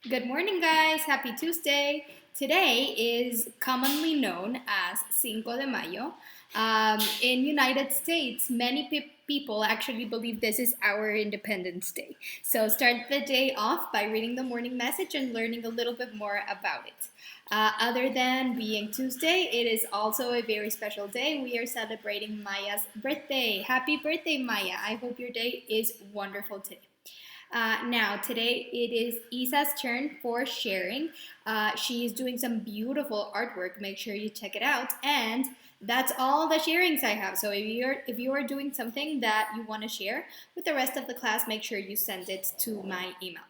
Good morning, guys. Happy Tuesday. Today is commonly known as Cinco de Mayo. In United States, many people actually believe this is our Independence Day. So start the day off by reading the morning message and learning a little bit more about it. Other than being Tuesday, it is also a very special day. We are celebrating Maya's birthday. Happy birthday, Maya. I hope your day is wonderful today. Now, today it is Isa's turn for sharing. She is doing some beautiful artwork. Make sure you check it out. And that's all the sharings I have. So if you are doing something that you want to share with the rest of the class, make sure you send it to my email.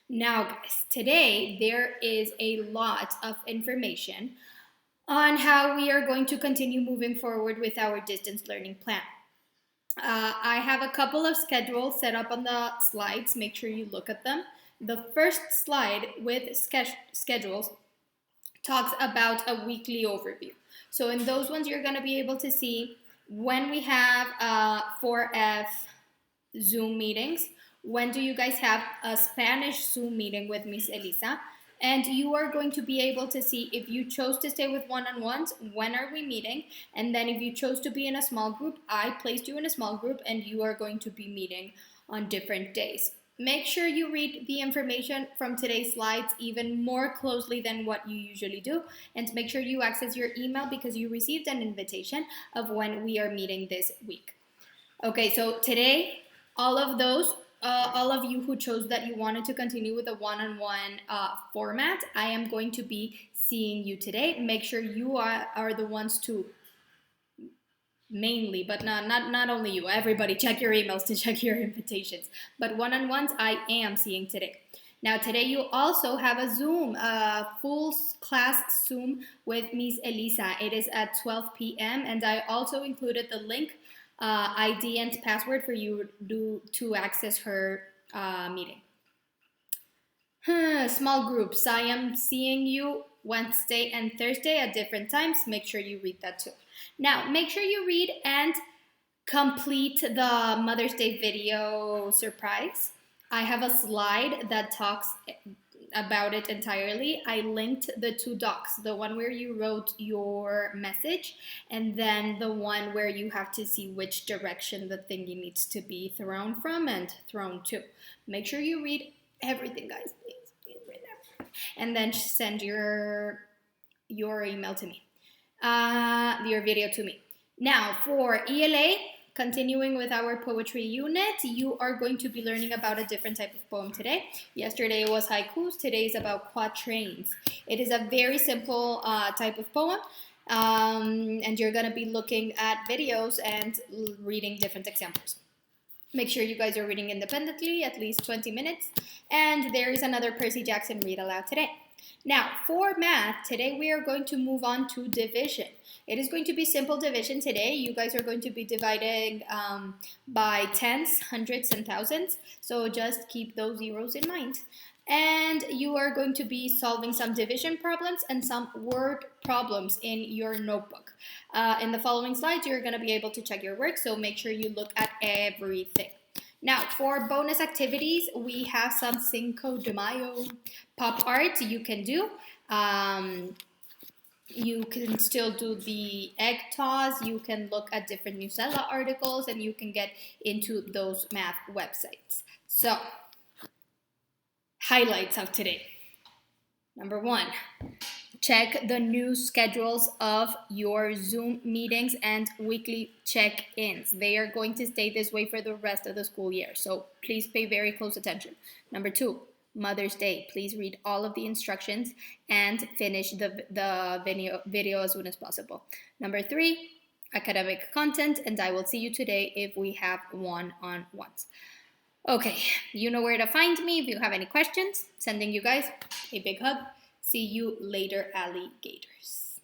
Now, guys, today there is a lot of information on how we are going to continue moving forward with our distance learning plan. I have a couple of schedules set up on the slides. Make sure you look at them. The first slide with schedules talks about a weekly overview. So in those ones, you're going to be able to see when we have 4F Zoom meetings. When do you guys have a Spanish Zoom meeting with Miss Elisa? And you are going to be able to see if you chose to stay with one-on-ones, when are we meeting? And then if you chose to be in a small group, I placed you in a small group and you are going to be meeting on different days. Make sure you read the information from today's slides even more closely than what you usually do. And make sure you access your email because you received an invitation of when we are meeting this week. Okay, so today, all of you who chose that you wanted to continue with a one-on-one format, I am going to be seeing you today. Make sure you are the ones to mainly, but not only you, everybody check your emails to check your invitations. But one-on-ones I am seeing today. Now today you also have a Zoom, full class Zoom with Miss Elisa. It is at 12 p.m. and I also included the link, ID and password for you to access her meeting. Small groups. I am seeing you Wednesday and Thursday at different times. Make sure you read that too. Now, make sure you read and complete the Mother's Day video surprise. I have a slide that talks about it entirely. I linked the two docs, the one where you wrote your message and then the one where you have to see which direction the thingy needs to be thrown from and thrown to. Make sure you read everything, guys. Please read everything. And then send your email to me, your video to me. Now for ELA, continuing with our poetry unit, you are going to be learning about a different type of poem today. Yesterday it was haikus, today is about quatrains. It is a very simple type of poem, and you're going to be looking at videos and reading different examples. Make sure you guys are reading independently, at least 20 minutes, and there is another Percy Jackson read aloud today. Now, for math, today we are going to move on to division. It is going to be simple division today. You guys are going to be dividing by tens, hundreds, and thousands. So just keep those zeros in mind. And you are going to be solving some division problems and some word problems in your notebook. In the following slides, you're going to be able to check your work, so make sure you look at everything. Now, for bonus activities, we have some Cinco de Mayo pop art you can do. You can still do the egg toss. You can look at different Newsela articles, and you can get into those math websites. So, highlights of today. Number one, check the new schedules of your Zoom meetings and weekly check-ins. They are going to stay this way for the rest of the school year, so please pay very close attention. Number two, Mother's Day. Please read all of the instructions and finish the video as soon as possible. Number three, academic content, and I will see you today if we have one-on-ones. Okay, you know where to find me if you have any questions. Sending you guys a big hug. See you later, alligators.